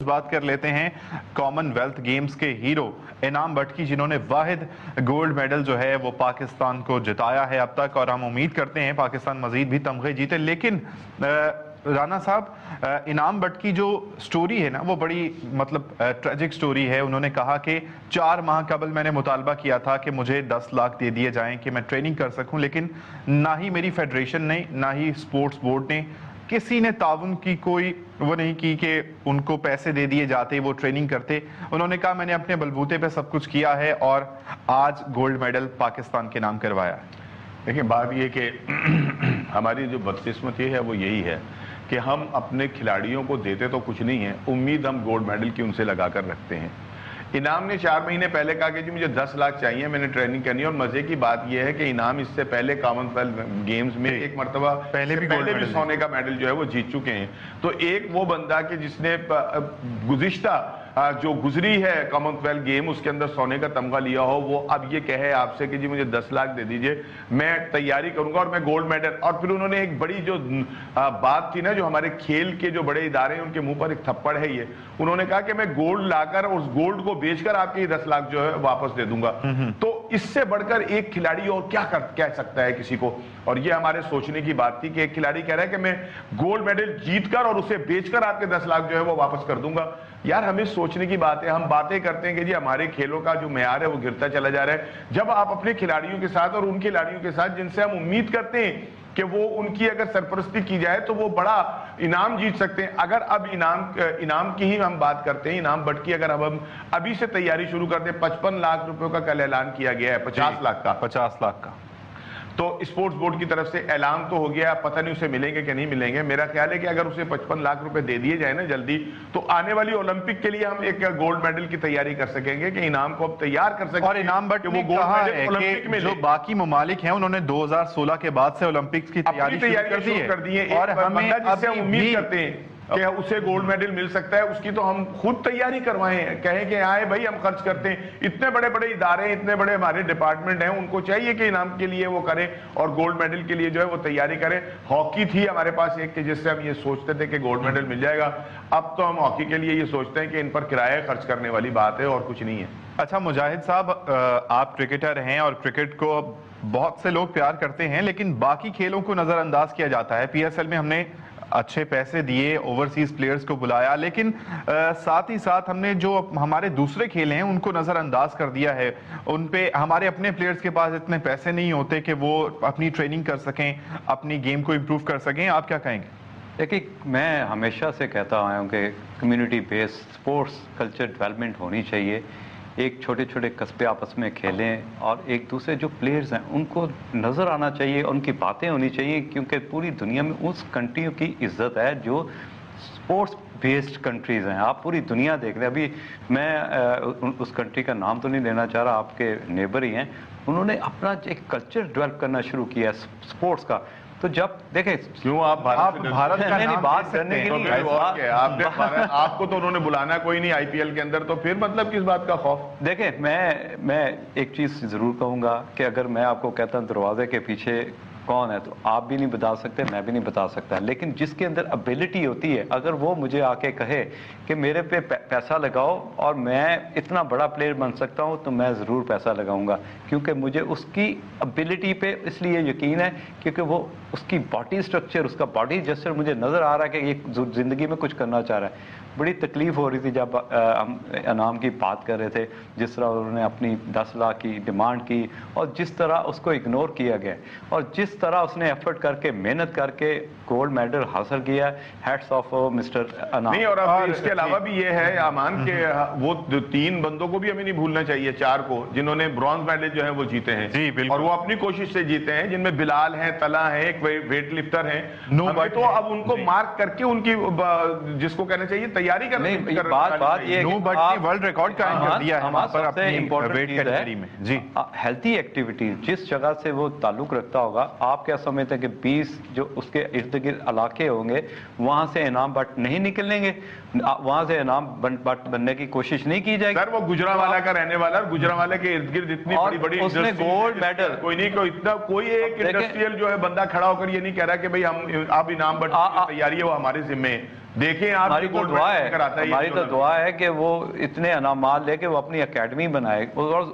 بات کر لیتے ہیں کامن ویلتھ گیمز کے ہیرو انعام بٹ کی، جنہوں نے واحد گولڈ میڈل جو ہے وہ پاکستان کو جتایا ہے اب تک، اور ہم امید کرتے ہیں پاکستان مزید بھی تمغے جیتے۔ لیکن رانا صاحب، انعام بٹ کی جو سٹوری ہے نا وہ بڑی ٹریجک سٹوری ہے۔ انہوں نے کہا کہ 4 ماہ قبل میں نے مطالبہ کیا تھا کہ مجھے 10 لاکھ دے دیے جائیں کہ میں ٹریننگ کر سکوں، لیکن نہ ہی میری فیڈریشن نے نہ ہی سپورٹس بورڈ نے کسی نے تعاون کی کوئی وہ نہیں کی کہ ان کو پیسے دے دیے جاتے وہ ٹریننگ کرتے۔ انہوں نے کہا میں نے اپنے بلبوتے پہ سب کچھ کیا ہے اور آج گولڈ میڈل پاکستان کے نام کروایا ہے۔ دیکھیں بات یہ کہ ہماری جو بدقسمتی ہے وہ یہی ہے کہ ہم اپنے کھلاڑیوں کو دیتے تو کچھ نہیں ہے، امید ہم گولڈ میڈل کی ان سے لگا کر رکھتے ہیں۔ انعام نے 4 مہینے پہلے کہا کہ جی مجھے 10 لاکھ چاہیے، میں نے ٹریننگ کرنی ہے، اور مزے کی بات یہ ہے کہ انعام اس سے پہلے کامن ویلتھ گیمز میں ایک مرتبہ پہلے بھی سونے کا میڈل جو ہے وہ جیت چکے ہیں۔ تو ایک وہ بندہ کہ جس نے گزشتہ جو گزری ہے کامن ویلتھ گیم اس کے اندر سونے کا تمغہ لیا ہو، وہ اب یہ کہے آپ سے کہ جی مجھے 10 لاکھ دے دیجئے، میں تیاری کروں گا اور میں گولڈ میڈل۔ اور پھر انہوں نے ایک بڑی جو بات تھی نا، جو ہمارے کھیل کے جو بڑے ادارے ہیں ان کے منہ پر ایک تھپڑ ہے یہ، انہوں نے کہا کہ میں گولڈ لا کر اس گولڈ کو بیچ کر آپ کے 10 لاکھ جو ہے واپس دے دوں گا۔ تو اس سے بڑھ کر ایک کھلاڑی اور کیا کہہ سکتا ہے کسی کو؟ اور یہ ہمارے سوچنے کی بات تھی کہ ایک کھلاڑی کہہ رہا ہے کہ میں گولڈ میڈل جیت کر اور اسے بیچ کر آپ کے 10 لاکھ جو ہے وہ واپس کر دوں گا۔ یار ہمیں سوچنے کی بات ہے، ہم باتیں کرتے ہیں کہ جی ہمارے کھیلوں کا جو معیار ہے وہ گرتا چلا جا رہا ہے، جب آپ اپنے کھلاڑیوں کے ساتھ اور ان کھلاڑیوں کے ساتھ جن سے ہم امید کرتے ہیں کہ وہ ان کی اگر سرپرستی کی جائے تو وہ بڑا انعام جیت سکتے ہیں۔ اگر اب انعام کی ہی ہم بات کرتے ہیں، انعام بٹ کی اگر اب ہم ابھی سے تیاری شروع کرتے ہیں، 55 لاکھ روپے کا کل اعلان کیا گیا ہے، 50 لاکھ کا تو اسپورٹس بورڈ کی طرف سے اعلان تو ہو گیا، پتہ نہیں اسے ملیں گے کہ نہیں ملیں گے۔ میرا خیال ہے کہ اگر اسے 55 لاکھ روپے دے دیے جائیں نا جلدی، تو آنے والی اولمپک کے لیے ہم ایک گولڈ میڈل کی تیاری کر سکیں گے کہ انعام کو اب تیار کر سکیں۔ اور انعام بٹ نے کہا ہے کہ جو باقی ممالک ہیں انہوں نے 2016 کے بعد سے اولمپکس کی تیاری شروع کر دی ہے، اور ہمیں اب امید کرتے ہیں کہ اسے گولڈ میڈل مل سکتا ہے، اس کی تو ہم خود تیاری کروائیں، کہیں کہ آئے بھائی ہم خرچ کرتے ہیں۔ اتنے بڑے بڑے ادارے ہیں، اتنے بڑے ہمارے ڈپارٹمنٹ ہیں، ان کو چاہیے کہ انعام کے لیے وہ کریں اور گولڈ میڈل کے لیے جو ہے وہ تیاری کریں۔ ہاکی تھی ہمارے پاس ایک کہ جس سے ہم یہ سوچتے تھے کہ گولڈ میڈل مل جائے گا، اب تو ہم ہاکی کے لیے یہ سوچتے ہیں کہ ان پر کرایہ خرچ کرنے والی بات ہے اور کچھ نہیں ہے۔ اچھا مجاہد صاحب، آپ کرکٹر ہیں اور کرکٹ کو بہت سے لوگ پیار کرتے ہیں، لیکن باقی کھیلوں کو نظر انداز کیا جاتا ہے۔ پی ایس ایل میں ہم نے اچھے پیسے دیے، اوورسیز پلیئرز کو بلایا، لیکن ساتھ ہی ساتھ ہم نے جو ہمارے دوسرے کھیل ہیں ان کو نظر انداز کر دیا ہے۔ ان پہ ہمارے اپنے پلیئرز کے پاس اتنے پیسے نہیں ہوتے کہ وہ اپنی ٹریننگ کر سکیں، اپنی گیم کو امپروو کر سکیں۔ آپ کیا کہیں گے؟ دیکھیں میں ہمیشہ سے کہتا آیا ہوں کہ community base sports culture development ہونی چاہیے۔ ایک چھوٹے چھوٹے قصبے آپس میں کھیلیں اور ایک دوسرے جو پلیئرز ہیں ان کو نظر آنا چاہیے، ان کی باتیں ہونی چاہیے، کیونکہ پوری دنیا میں اس کنٹریوں کی عزت ہے جو سپورٹس بیسڈ کنٹریز ہیں۔ آپ پوری دنیا دیکھ رہے ہیں، ابھی میں اس کنٹری کا نام تو نہیں لینا چاہ رہا، آپ کے نیبر ہی ہیں، انہوں نے اپنا ایک کلچر ڈیولپ کرنا شروع کیا ہے سپورٹس کا۔ تو جب دیکھیں کیوں آپ بھارت کا نام بات کرنے کے لیے آپ کو تو انہوں نے بلانا کوئی نہیں آئی پی ایل کے اندر، تو پھر مطلب کس بات کا خوف؟ دیکھیں میں ایک چیز ضرور کہوں گا کہ اگر میں آپ کو کہتا ہوں دروازے کے پیچھے کون ہے تو آپ بھی نہیں بتا سکتے، میں بھی نہیں بتا سکتا، لیکن جس کے اندر ابیلٹی ہوتی ہے، اگر وہ مجھے آ کے کہے کہ میرے پہ پیسہ لگاؤ اور میں اتنا بڑا پلیئر بن سکتا ہوں، تو میں ضرور پیسہ لگاؤں گا، کیونکہ مجھے اس کی ابیلٹی پہ اس لیے یقین ہے کیونکہ وہ اس کی باڈی سٹرکچر، اس کا باڈی جسچر مجھے نظر آ رہا ہے کہ یہ زندگی میں کچھ کرنا چاہ رہا ہے۔ بڑی تکلیف ہو رہی تھی جب ہم انعام کی بات کر رہے تھے، جس طرح انہوں نے اپنی 10 لاکھ کی ڈیمانڈ کی اور جس طرح اس کو اگنور کیا گیا اور جس طرح اس نے ایفرٹ کر کے محنت کر کے گولڈ میڈل حاصل کیا، ہیٹس آف مسٹر انعام۔ نہیں، اور اس کے علاوہ بھی یہ ہے امان کہ وہ 3 بندوں کو بھی ہمیں نہیں بھولنا چاہیے، 4 کو جنہوں نے برونز میڈل جو ہے وہ جیتے ہیں، جی بالکل، اور وہ اپنی کوشش سے جیتے ہیں، جن میں بلال ہیں، طلحہ ہیں، ایک ویٹ لفٹر ہیں۔ تو اب ان کو مارک کر کے ان کی جس کو کہنا چاہیے تیاری کرنے بات یہ نو بٹ نے ورلڈ ریکارڈ قائم کر دیا ہے وہاں پر اپنی ویٹ کیٹیگری میں۔ جی ہیلتھی ایکٹیویٹی جس جگہ سے وہ تعلق رکھتا ہوگا، آپ کیا سمجھتے ہیں کہ 20 جو اس کے ارد گرد علاقے ہوں گے وہاں سے انعام بٹ نہیں نکلیں گے، وہاں سے انعام بٹ بننے کی کوشش نہیں کی جائے گی؟ سر وہ گجرانوالہ کا رہنے والا، گجرانوالہ کے ارد گرد اتنی بڑی بڑی اس نے گولڈ میڈل کوئی نہیں، کوئی اتنا کوئی ایک انڈسٹریل جو ہے بندہ کھڑا ہو کر یہ نہیں کہہ رہا کہ بھائی ہم اب انعام بٹ کی تیاری ہے وہ ہمارے ذمہ ہے۔ دیکھیں آپ ہماری تو گولڈ دعا میڈل ہے، کراتا ہماری تو دعا ہے کہ وہ اتنے انعامات لے کے وہ اپنی اکیڈمی بنائے، اور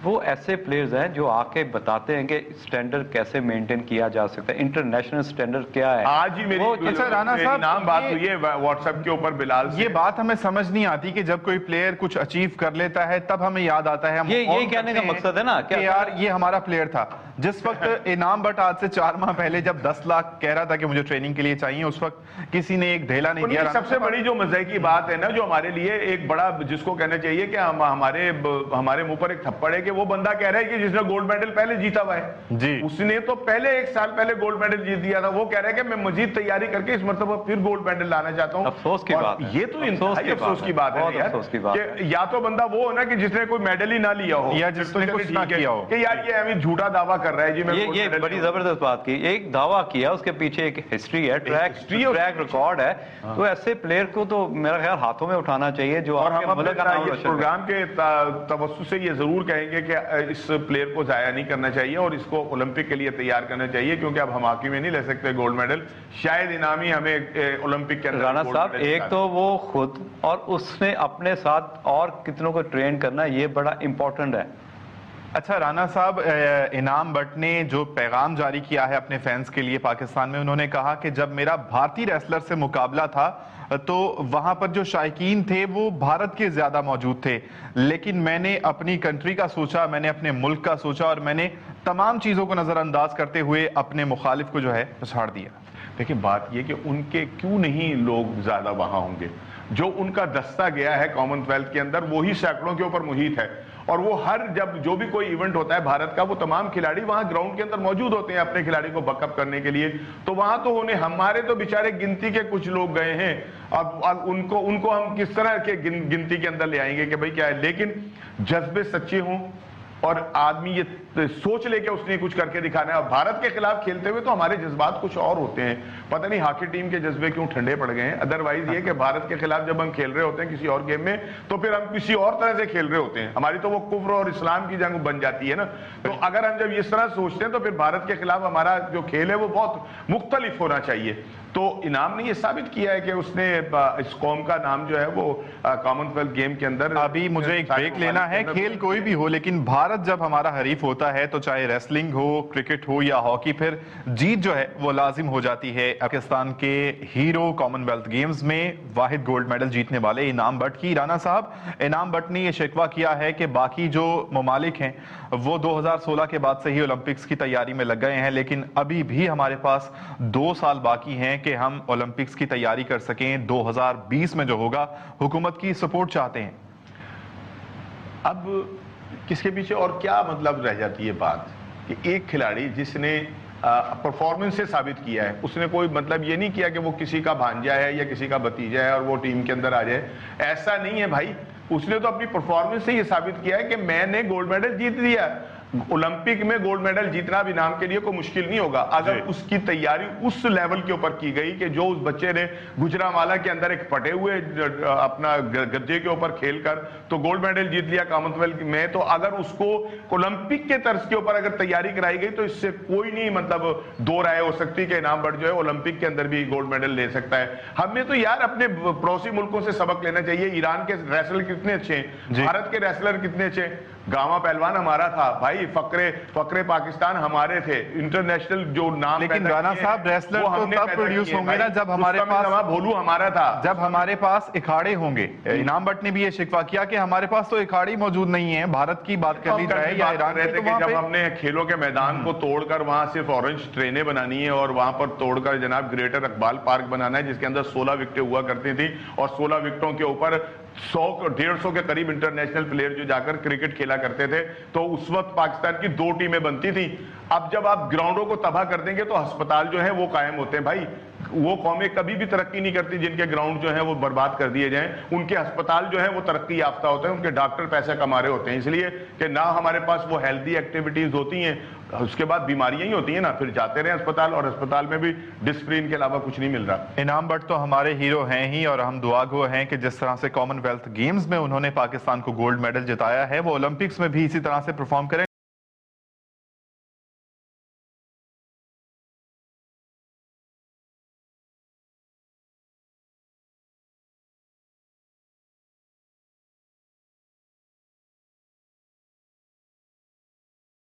وہ ایسے پلیئرز ہیں جو آ کے بتاتے ہیں کہ اسٹینڈرڈ کیسے مینٹین کیا جا سکتا ہے، انٹرنیشنل اسٹینڈرڈ کیا ہے۔ آج ہی میری اچھا رانا صاحب، انعام بات ہوئی ہے واٹس ایپ کے اوپر بلال سے، یہ بات ہمیں سمجھ نہیں آتی کہ جب کوئی پلیئر کچھ اچیو کر لیتا ہے تب ہمیں یاد آتا ہے، ہم یہی کہنے کا مقصد ہے نا کہ یار یہ ہمارا پلیئر تھا۔ جس وقت انعام بٹ آج سے 4 ماہ پہلے جب 10 لاکھ کہہ رہا تھا کہ مجھے ٹریننگ کے لیے چاہیے، اس وقت کسی نے ایک ڈھیلا نہیں دیا۔ سب سے بڑی جو مزے کی بات ہے نا، جو ہمارے لیے ایک بڑا جس کو کہنا چاہیے کہ ہمارے منہ پر ایک تھپڑ ہے کہ وہ بندہ کہہ رہا ہے کہ جس نے گولڈ میڈل پہلے جیتا ہوا ہے، جی اس نے تو پہلے 1 سال پہلے گولڈ میڈل جیت دیا تھا، وہ کہہ رہا ہے کہ میں مزید تیاری کر کے اس مرتبہ پھر گولڈ میڈل لانا چاہتا ہوں۔ افسوس کی بات ہے، یہ تو انتہائی افسوس کی بات ہے یار، کہ یا تو بندہ وہ ہو نا کہ جس نے کوئی میڈل ہی نہ لیا ہو، یا جس نے کچھ نہ کیا ہو، کہ یار یہ ہمیں جھوٹا دعویٰ کر رہا ہے جی میں یہ بڑی زبردست بات کی، ایک دعویٰ کیا، اس کے پیچھے ایک ہسٹری ہے، ٹریک ریکارڈ ہے، تو ایسے پلیئر کو تو میرا خیال ہاتھوں میں اٹھانا چاہیے جو اور ہم ملک کا نام روشن کرے۔ پروگرام کے توسط سے یہ ضرور کہیں گے کہ اس پلیئر کو ضائع نہیں کرنا چاہیے اور اس کو اولمپک کے لیے تیار کرنا چاہیے، کیونکہ اب ہم ہاکی میں نہیں لے سکتے گولڈ میڈل، شاید انعامی ہمیں اولمپک کے اندر۔ رانا صاحب، ایک تو وہ خود اور اس نے اپنے ساتھ اور کتنوں کو ٹرین کرنا، یہ بڑا امپورٹنٹ ہے۔ اچھا رانا صاحب، انعام بٹ نے جو پیغام جاری کیا ہے اپنے فینس کے لیے پاکستان میں، انہوں نے کہا کہ جب میرا بھارتی ریسلر سے مقابلہ تھا تو وہاں پر جو شائقین تھے وہ بھارت کے زیادہ موجود تھے، لیکن میں نے اپنی کنٹری کا سوچا، میں نے اپنے ملک کا سوچا، اور میں نے تمام چیزوں کو نظر انداز کرتے ہوئے اپنے مخالف کو جو ہے پچھاڑ دیا۔ دیکھیں بات یہ کہ ان کے کیوں نہیں لوگ زیادہ وہاں ہوں گے، جو ان کا دستہ گیا ہے کامن ویلتھ کے اندر وہی سینکڑوں کے اوپر محیط ہے، اور وہ ہر جب جو بھی کوئی ایونٹ ہوتا ہے بھارت کا، وہ تمام کھلاڑی وہاں گراؤنڈ کے اندر موجود ہوتے ہیں اپنے کھلاڑی کو بیک اپ کرنے کے لیے، تو وہاں تو ہونے ہمارے تو بیچارے گنتی کے کچھ لوگ گئے ہیں، اب ان کو ہم کس طرح کے گنتی کے اندر لے آئیں گے کہ بھئی کیا ہے، لیکن جذبے سچے ہوں اور آدمی یہ سوچ لے کے اس نے کچھ کر کے دکھانا ہے۔ اور بھارت کے خلاف کھیلتے ہوئے تو ہمارے جذبات کچھ اور ہوتے ہیں، پتہ نہیں ہاکی ٹیم کے جذبے کیوں ٹھنڈے پڑ گئے ہیں، ادروائز یہ کہ بھارت کے خلاف جب ہم کھیل رہے ہوتے ہیں کسی اور گیم میں تو پھر ہم کسی اور طرح سے کھیل رہے ہوتے ہیں، ہماری تو وہ کفر اور اسلام کی جنگ بن جاتی ہے نا۔ تو اگر ہم جب اس طرح سوچتے ہیں تو پھر بھارت کے خلاف ہمارا جو کھیل ہے وہ بہت مختلف ہونا چاہیے۔ تو انعام نے یہ ثابت کیا ہے کہ اس نے اس قوم کا نام جو ہے وہ کامن ویلتھ گیم کے اندر۔ ابھی مجھے ایک بریک لینا ہے، کھیل کوئی بھی ہو لیکن بھارت جب ہمارا حریف ہوتا ہے تو چاہے ریسلنگ ہو، کرکٹ ہو یا ہاکی، پھر جیت جو ہے وہ لازم ہو جاتی ہے۔ پاکستان کے ہیرو کامن ویلتھ گیمز میں واحد گولڈ میڈل جیتنے والے انعام بٹ کی، رانا صاحب انعام بٹ نے یہ شکوہ کیا ہے کہ باقی جو ممالک ہیں وہ 2016 کے بعد سے ہی اولمپکس کی تیاری میں لگ گئے ہیں، لیکن ابھی بھی ہمارے پاس 2 سال باقی ہیں کہ ہم اولمپکس کی تیاری کر سکیں۔ 2020 میں جو ہوگا حکومت کی سپورٹ چاہتے ہیں۔ اب کس کے پیچھے اور کیا مطلب رہ جاتی ہے بات کہ ایک کھلاڑی جس نے پرفارمنس سے ثابت کیا ہے، اس نے کوئی مطلب یہ نہیں کیا کہ وہ کسی کا بھانجا ہے یا کسی کا بھتیجا ہے اور وہ ٹیم کے اندر آ جائے، ایسا نہیں ہے بھائی، اس نے تو اپنی پرفارمنس سے یہ ثابت کیا ہے کہ میں نے گولڈ میڈل جیت لیا۔ اولمپک میں گولڈ میڈل جیتنا بھی انعام کے لیے کوئی مشکل نہیں ہوگا اگر اس کی تیاری اس لیول کے اوپر کی گئی کہ جو اس بچے نے گجرانوالہ کے اندر ایک پٹے ہوئے اپنا گجے کے اوپر کھیل کر تو گولڈ میڈل جیت لیا کامن ویلتھ میں، تو اگر اس کو اولمپک کے طرز کے اوپر اگر تیاری کرائی گئی تو اس سے کوئی نہیں مطلب دو رائے ہو سکتی کہ انعام بٹ جو ہے اولمپک کے اندر بھی گولڈ میڈل لے سکتا ہے۔ ہمیں تو یار اپنے پڑوسی ملکوں سے سبق لینا چاہیے، ایران کے ریسلر کتنے اچھے ہیں، بھارت کے ریسلر کتنے اچھے ہیں، گاما پہلوان ہمارا تھا بھائی، فقرے پاکستان ہمارے تھے، انٹرنیشنل جو نام، لیکن رانا صاحب ریسلر تو تب پروڈیوس ہوں گے نا جب ہمارے پاس بھولو ہمارا تھا، جب ہمارے پاس اکھاڑے ہوں گے۔ انعام بٹ نے بھی یہ شکوہ کیا کہ ہمارے پاس تو اکھاڑے موجود نہیں ہیں، بھارت کی بات کر لی جائے یا ایران کی، تو جب ہم نے کھیلوں کے میدان کو توڑ کر وہاں صرف اورنج ٹرینیں بنانی ہے اور وہاں پر توڑ کر جناب گریٹر اقبال پارک بنانا ہے جس کے اندر 16 وکٹیں ہوا کرتی تھیں اور 16 وکٹوں کے اوپر 100-150 کے قریب انٹرنیشنل پلیئر جو جا کر کرکٹ کھیلا کرتے تھے، تو اس وقت پاکستان کی 2 ٹیمیں بنتی تھیں۔ اب جب آپ گراؤنڈوں کو تباہ کر دیں گے تو ہسپتال جو ہے وہ قائم ہوتے ہیں بھائی، وہ قومیں کبھی بھی ترقی نہیں کرتی جن کے گراؤنڈ جو ہیں وہ برباد کر دیے جائیں، ان کے ہسپتال جو ہیں وہ ترقی یافتہ ہوتے ہیں، ان کے ڈاکٹر پیسہ کما رہے ہوتے ہیں، اس لیے کہ نہ ہمارے پاس وہ ہیلدی ایکٹیویٹیز ہوتی ہیں، اس کے بعد بیماریاں ہی ہوتی ہیں نا، پھر جاتے رہے ہسپتال اور ہسپتال میں بھی ڈسپلین کے علاوہ کچھ نہیں مل رہا۔ انعام بٹ تو ہمارے ہیرو ہیں ہی، اور ہم دعا گو ہیں کہ جس طرح سے کامن ویلتھ گیمز میں انہوں نے پاکستان کو گولڈ میڈل جتایا ہے وہ اولمپکس میں بھی اسی طرح سے پرفارم کریں۔